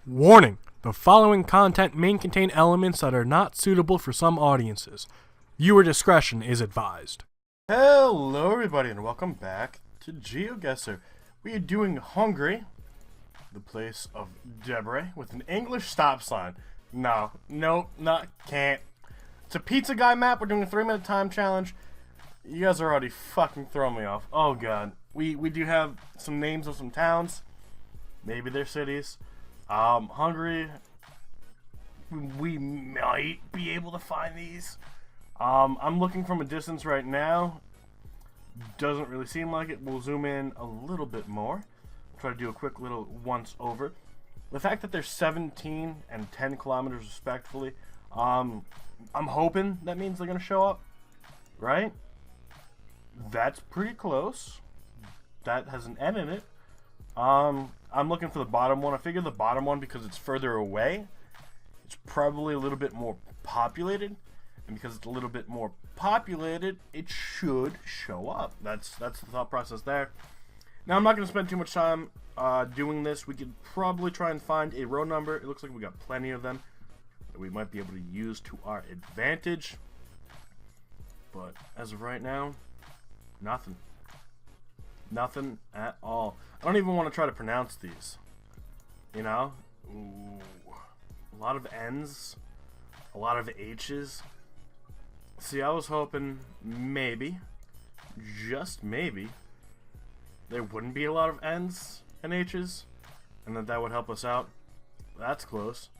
Warning: the following content may contain elements that are not suitable for some audiences. Viewer discretion is advised. Hello everybody and welcome back to Geoguessr. We are doing Hungary, the place of Debre, with an English stop sign. Can't. It's a pizza guy map. We're doing a 3-minute time challenge. You guys are already fucking throwing me off. Oh god. We do have some names of some towns. Maybe they're cities. Hungary, we might be able to find these. I'm looking from a distance right now. Doesn't really seem like it. We'll zoom in a little bit more. Try to do a quick little once over. The fact that they're 17 and 10 kilometers respectively, I'm hoping that means they're going to show up, right? That's pretty close. That has an N in it. I'm looking for the bottom one. I figure the bottom one, because it's further away, it's probably a little bit more populated. And because it's a little bit more populated, it should show up. That's the thought process there. Now, I'm not going to spend too much time doing this. We could probably try and find a row number. It looks like we got plenty of them that we might be able to use to our advantage. But as of right now, nothing. Nothing at all. I don't even want to try to pronounce these. You know? Ooh. A lot of N's. A lot of H's. See, I was hoping maybe, just maybe, there wouldn't be a lot of N's and H's, and that would help us out. That's close.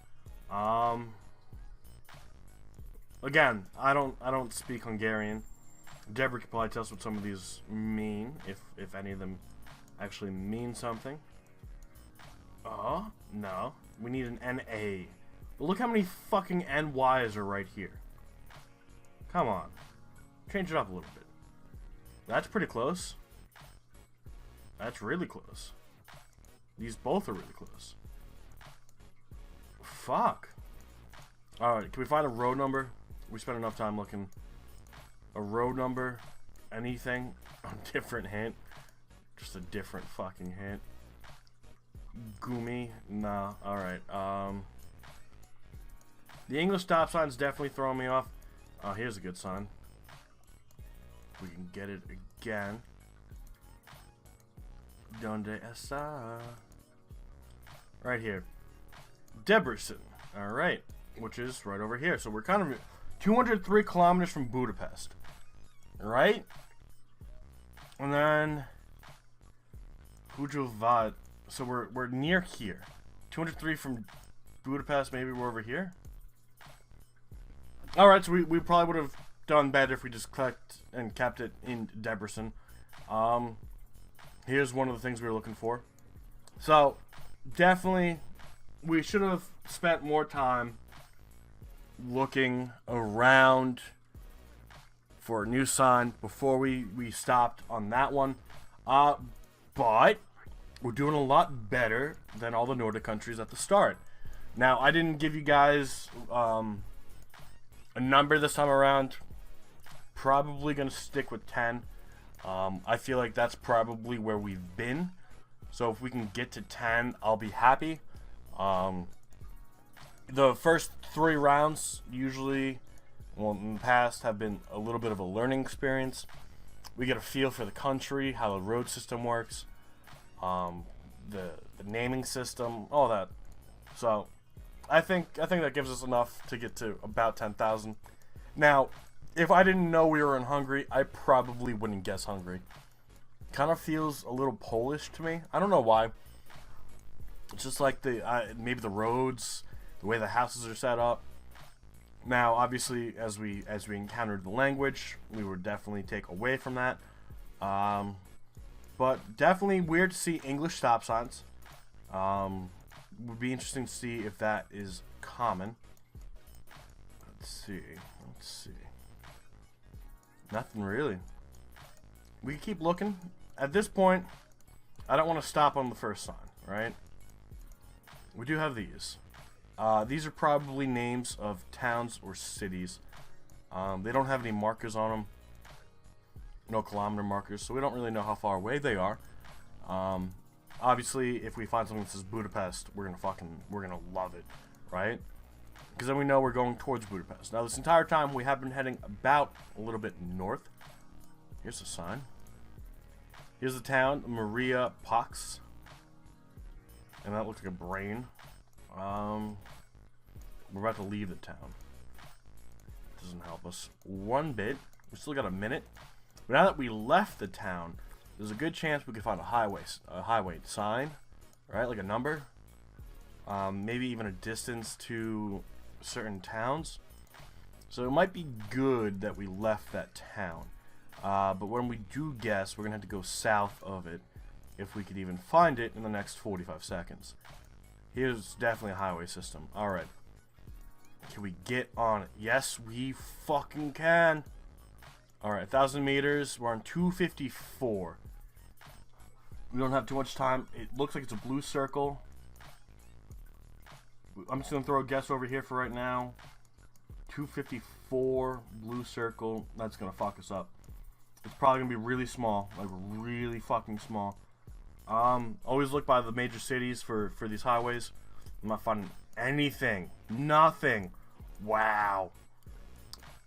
Again, I don't speak Hungarian. Deborah could probably tell us what some of these mean, if any of them actually mean something. Oh, no. We need an NA. But look how many fucking NYs are right here. Come on. Change it up a little bit. That's pretty close. That's really close. These both are really close. Fuck. Alright, can we find a road number? We spent enough time looking. A road number, anything, a different hint, just a different fucking hint. Gumi, nah, alright, the English stop sign's definitely throwing me off. Here's a good sign. We can get it again. Donde está? Right here. Debrecen, alright, which is right over here, so we're kind of 203 kilometers from Budapest. Right? And then Hujovat. So we're near here. 203 from Budapest, maybe we're over here. Alright, so we probably would have done better if we just clicked and kept it in Debrecen. Here's one of the things we were looking for. So definitely we should have spent more time looking around for a new sign before we stopped on that one. But we're doing a lot better than all the Nordic countries at the start. Now, I didn't give you guys a number this time around. Probably going to stick with 10. I feel like that's probably where we've been. So if we can get to 10, I'll be happy. The first 3 rounds usually, well, in the past, have been a little bit of a learning experience. We get a feel for the country, how the road system works, the naming system, all that. So I think that gives us enough to get to about 10,000. Now, if I didn't know we were in Hungary, I probably wouldn't guess Hungary. Kind of feels a little Polish to me. I don't know why. It's just like maybe the roads, the way the houses are set up. Now, obviously, as we encountered the language, we would definitely take away from that. But definitely weird to see English stop signs. Would be interesting to see if that is common. Let's see. Nothing really. We can keep looking. At this point, I don't want to stop on the first sign, right? We do have these. These are probably names of towns or cities. They don't have any markers on them. No kilometer markers, so we don't really know how far away they are. obviously, if we find something that says Budapest, we're gonna love it, right? Because then we know we're going towards Budapest. Now, this entire time, we have been heading about a little bit north. Here's the sign. Here's the town, Maria Pax. And that looks like a brain. We're about to leave the town. Doesn't help us one bit. We still got a minute. But now that we left the town, there's a good chance we could find a highway sign, right? Like a number. Maybe even a distance to certain towns. So it might be good that we left that town. But when we do guess, we're gonna have to go south of it if we could even find it in the next 45 seconds. Here's definitely a highway system. Alright. Can we get on it? Yes, we fucking can. Alright, 1,000 meters. We're on 254. We don't have too much time. It looks like it's a blue circle. I'm just going to throw a guess over here for right now. 254, blue circle. That's going to fuck us up. It's probably going to be really small. Like, really fucking small. Always look by the major cities for these highways. I'm not finding anything. Nothing. Wow.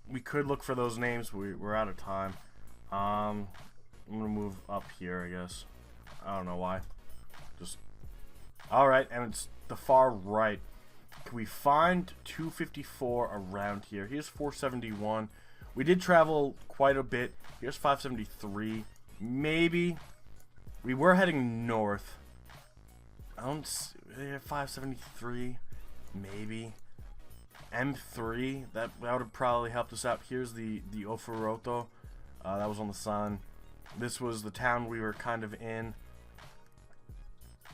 We could look for those names, but we're out of time. I'm going to move up here, I guess. I don't know why. Just... Alright, and it's the far right. Can we find 254 around here? Here's 471. We did travel quite a bit. Here's 573. Maybe. We were heading north. I don't see, 573. Maybe. M3. That would have probably helped us out. Here's the Offeroto. That was on the sun. This was the town we were kind of in.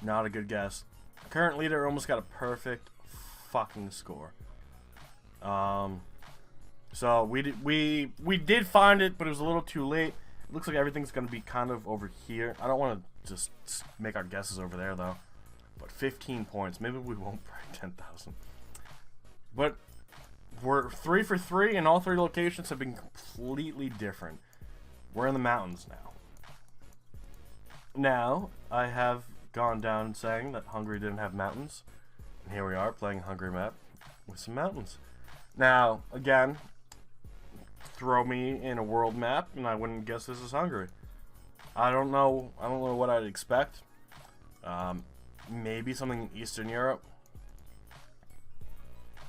Not a good guess. Current leader almost got a perfect fucking score. So we did find it, but it was a little too late. It looks like everything's gonna be kind of over here. I don't want to just make our guesses over there though. But 15 points. Maybe we won't break 10,000. But we're 3 for 3, and all 3 locations have been completely different. We're in the mountains now. Now I have gone down saying that Hungary didn't have mountains. And here we are playing a Hungary map with some mountains. Now, again, throw me in a world map and I wouldn't guess this is Hungary. I don't know what I'd expect. Maybe something in Eastern Europe.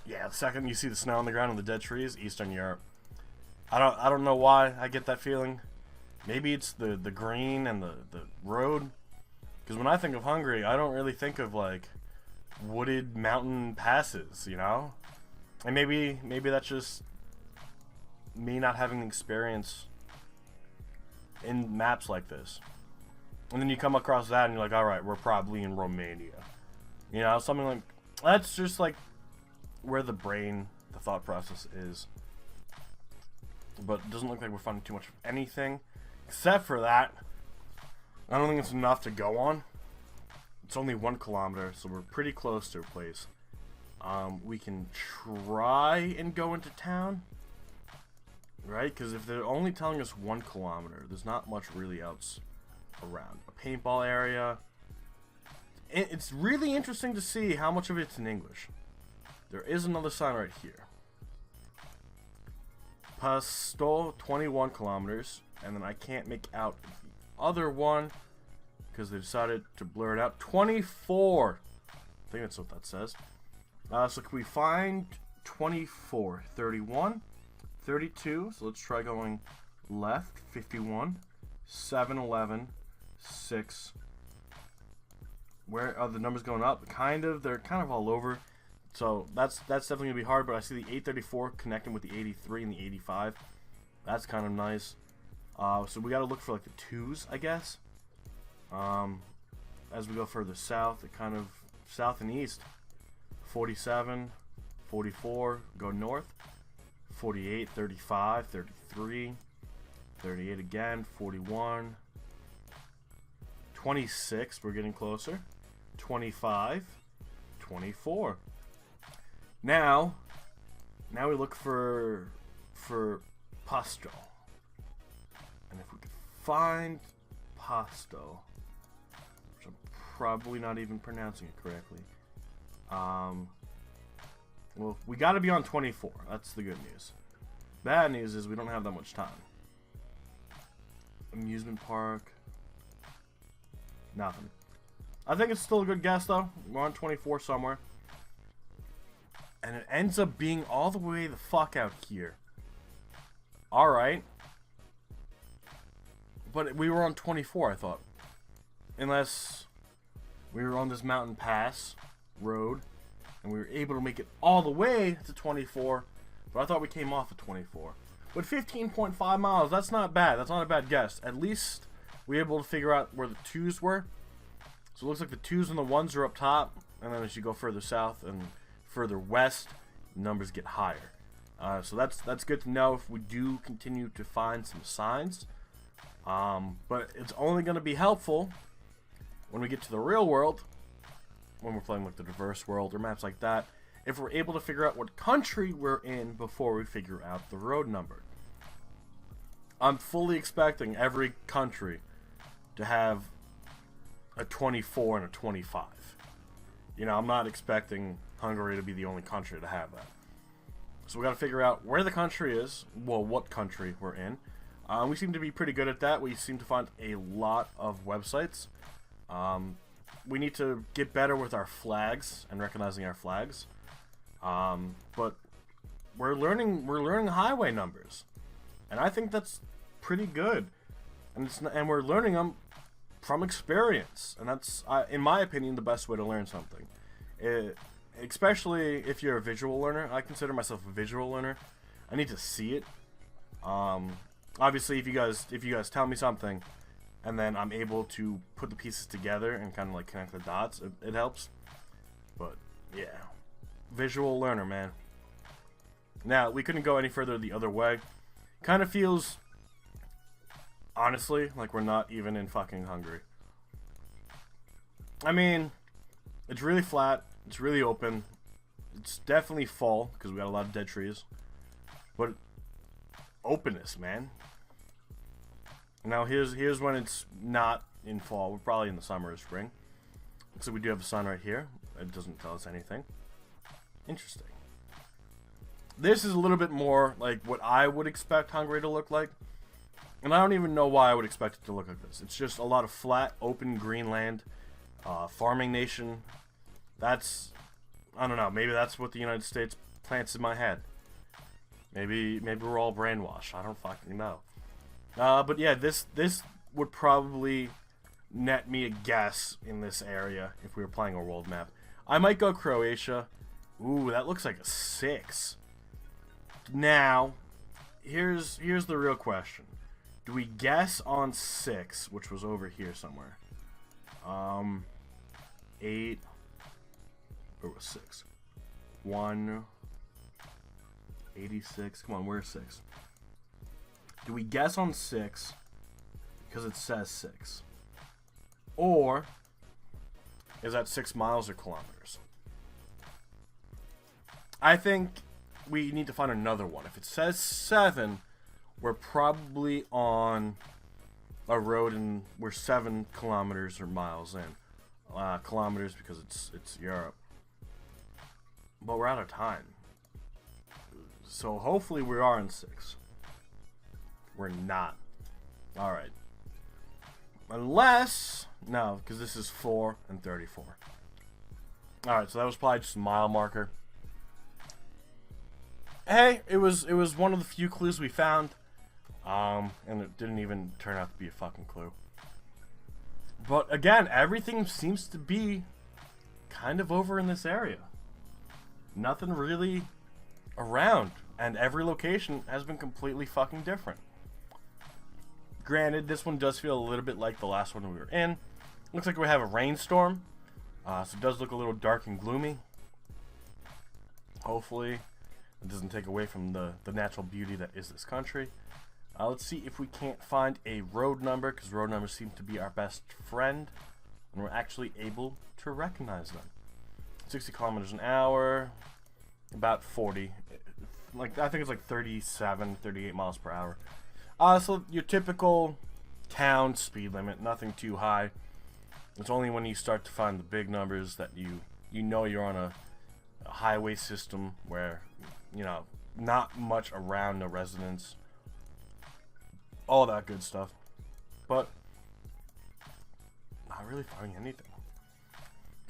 Yeah, the second you see the snow on the ground and the dead trees, Eastern Europe. I don't know why I get that feeling. Maybe it's the green and the road. Because when I think of Hungary, I don't really think of like wooded mountain passes, you know? And maybe that's just me not having experience in maps like this. And then you come across that and you're like, alright, we're probably in Romania. You know, something like, that's just like where the thought process is. But it doesn't look like we're finding too much of anything. Except for that, I don't think it's enough to go on. It's only 1 kilometer, so we're pretty close to a place. We can try and go into town. Right? Because if they're only telling us 1 kilometer, there's not much really else around. A paintball area. It's really interesting to see how much of it's in English. There is another sign right here. Pasto, 21 kilometers. And then I can't make out the other one because they decided to blur it out. 24. I think that's what that says. So can we find 24? 31, 32. So let's try going left. 51, 7, 11, 6. Where are the numbers going up? Kind of. They're kind of all over. So that's definitely gonna be hard. But I see the 834 connecting with the 83 and the 85. That's kind of nice. So we gotta look for like the 2s, I guess. As we go further south, it kind of south and east. 47, 44, go north. 48, 35, 33, 38 again, 41, 26, we're getting closer. 25, 24. Now we look for Pasto. And if we could find Pasto, which I'm probably not even pronouncing it correctly. Well, we got to be on 24. That's the good news. Bad news is we don't have that much time. Amusement park. Nothing. I think it's still a good guess, though. We're on 24 somewhere. And it ends up being all the way the fuck out here. Alright. But we were on 24, I thought. Unless we were on this mountain pass road. And we were able to make it all the way to 24. But I thought we came off at 24. But 15.5 miles, that's not bad. That's not a bad guess. At least we were able to figure out where the 2s were. So it looks like the 2s and the 1s are up top. And then as you go further south and further west, numbers get higher. So that's good to know if we do continue to find some signs. But it's only going to be helpful when we get to the real world, when we're playing like the diverse world or maps like that, if we're able to figure out what country we're in before we figure out the road number. I'm fully expecting every country to have a 24 and a 25. You know, I'm not expecting Hungary to be the only country to have that. So we got to figure out where the country is, well, what country we're in. We seem to be pretty good at that. We seem to find a lot of websites. We need to get better with our flags and recognizing our flags. But we're learning highway numbers, and I think that's pretty good. And we're learning them from experience, and that's, in my opinion, the best way to learn something. Especially if you're a visual learner. I consider myself a visual learner. I need to see it. Obviously, if you guys tell me something, and then I'm able to put the pieces together and kind of like connect the dots, it helps. But yeah, visual learner, man. Now we couldn't go any further the other way. Kind of feels, honestly, like we're not even in fucking Hungary. I mean, it's really flat. It's really open. It's definitely fall because we got a lot of dead trees. But openness, man. Now here's when it's not in fall. We're probably in the summer or spring. So we do have the sun right here. It doesn't tell us anything. Interesting. This is a little bit more like what I would expect Hungary to look like. And I don't even know why I would expect it to look like this. It's just a lot of flat, open green land. Farming nation. That's, I don't know, maybe that's what the United States plants in my head. Maybe we're all brainwashed. I don't fucking know. But yeah, this would probably net me a guess in this area if we were playing a world map. I might go Croatia. Ooh, that looks like a 6. Now, here's the real question. Do we guess on 6, which was over here somewhere? 8. Where was 6? 1. 86. Come on, where's 6? Do we guess on 6 because it says 6? Or is that 6 miles or kilometers? I think we need to find another one. If it says 7, we're probably on a road and we're 7 kilometers or miles in. Kilometers because it's Europe. But we're out of time. So hopefully we are in 6. We're not. Alright. Unless... No, because this is 4 and 34. Alright, so that was probably just a mile marker. Hey, it was one of the few clues we found. And it didn't even turn out to be a fucking clue. But again, everything seems to be kind of over in this area. Nothing really around. And every location has been completely fucking different. Granted, this one does feel a little bit like the last one we were in. Looks like we have a rainstorm. So it does look a little dark and gloomy. Hopefully, it doesn't take away from the natural beauty that is this country. Let's see if we can't find a road number, because road numbers seem to be our best friend. And we're actually able to recognize them. 60 kilometers an hour. About 40. Like, I think it's like 37, 38 miles per hour. So your typical town speed limit, nothing too high. It's only when you start to find the big numbers that you know you're on a highway system where, you know, not much around the residents. All that good stuff. But not really finding anything.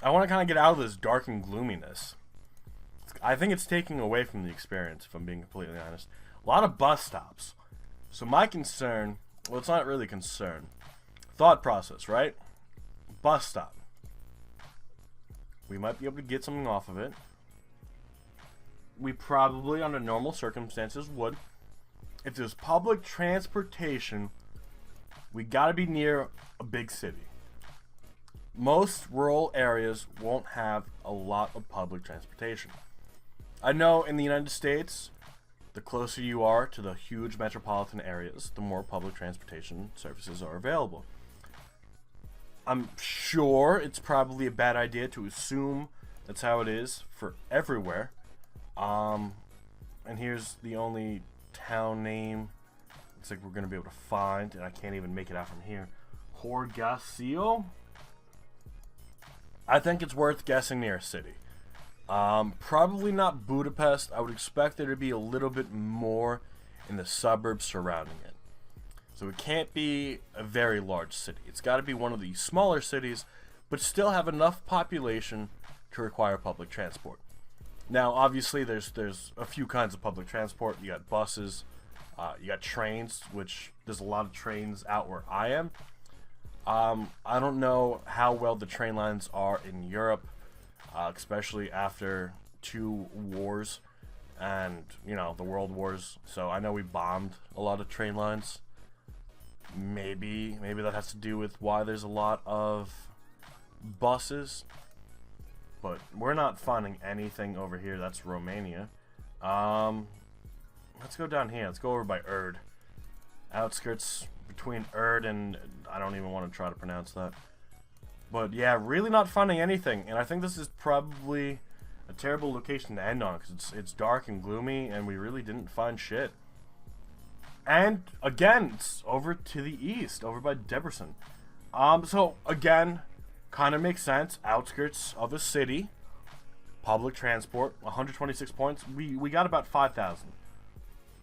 I want to kind of get out of this dark and gloominess. I think it's taking away from the experience, if I'm being completely honest. A lot of bus stops. So my concern, well, it's not really concern. Thought process, right? Bus stop. We might be able to get something off of it. We probably, under normal circumstances, would. If there's public transportation, we gotta be near a big city. Most rural areas won't have a lot of public transportation. I know in the United States, the closer you are to the huge metropolitan areas, the more public transportation services are available. I'm sure it's probably a bad idea to assume that's how it is for everywhere. And here's the only town name looks like we're going to be able to find, and I can't even make it out from here. Geoguessr? I think it's worth guessing near a city. Probably not Budapest. I would expect there to be a little bit more in the suburbs surrounding it. So it can't be a very large city. It's got to be one of the smaller cities, but still have enough population to require public transport. Now, obviously, there's a few kinds of public transport. You got buses, you got trains, which there's a lot of trains out where I am. I don't know how well the train lines are in Europe, especially after 2 wars and, you know, the world wars. So I know we bombed a lot of train lines. Maybe that has to do with why there's a lot of buses. But we're not finding anything over here. That's Romania. Let's go down here. Let's go over by Erd. Outskirts between Erd and... I don't even want to try to pronounce that. But yeah, really not finding anything. And I think this is probably a terrible location to end on, because it's dark and gloomy, and we really didn't find shit. And again, it's over to the east, over by Debrecen. So again, kind of makes sense. Outskirts of a city, public transport, 126 points. We got about 5,000,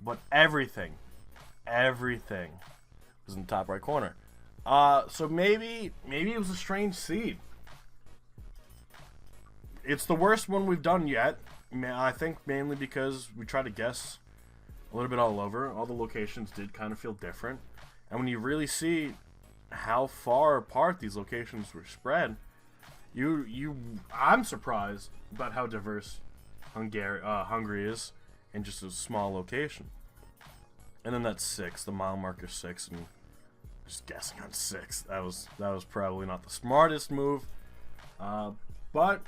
but everything was in the top right corner. So maybe it was a strange seed. It's the worst one we've done yet. I think mainly because we tried to guess a little bit all over. All the locations did kind of feel different. And when you really see how far apart these locations were spread, I'm surprised about how diverse Hungary is in just a small location. And then that's 6, the mile marker 6, and just guessing on 6. That was probably not the smartest move. But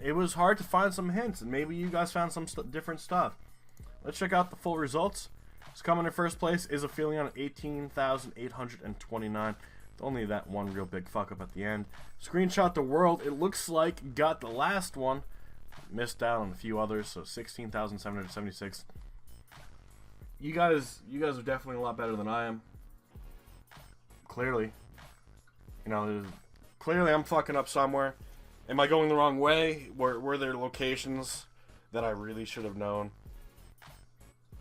it was hard to find some hints, and maybe you guys found some different stuff. Let's check out the full results. So coming in first place is a feeling on 18,829. Only that one real big fuck up at the end. Screenshot the world. It looks like got the last one. Missed out on a few others, so 16,776. You guys are definitely a lot better than I am. Clearly. You know, clearly I'm fucking up somewhere. Am I going the wrong way? Were there locations that I really should have known?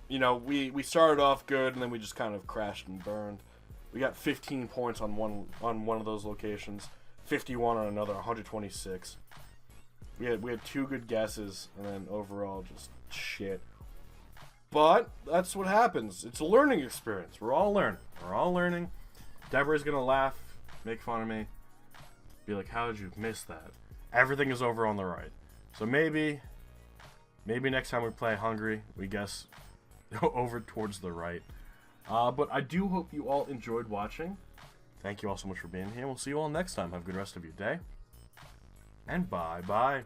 You know, we started off good, and then we just kind of crashed and burned. We got 15 points on one of those locations, 51 on another, 126. We had 2 good guesses, and then overall just shit. But that's what happens. It's a learning experience. We're all learning. Deborah's gonna laugh, make fun of me, be like, "How did you miss that?" Everything is over on the right. So maybe next time we play Hungary, we guess over towards the right. But I do hope you all enjoyed watching. Thank you all so much for being here. We'll see you all next time. Have a good rest of your day. And bye-bye.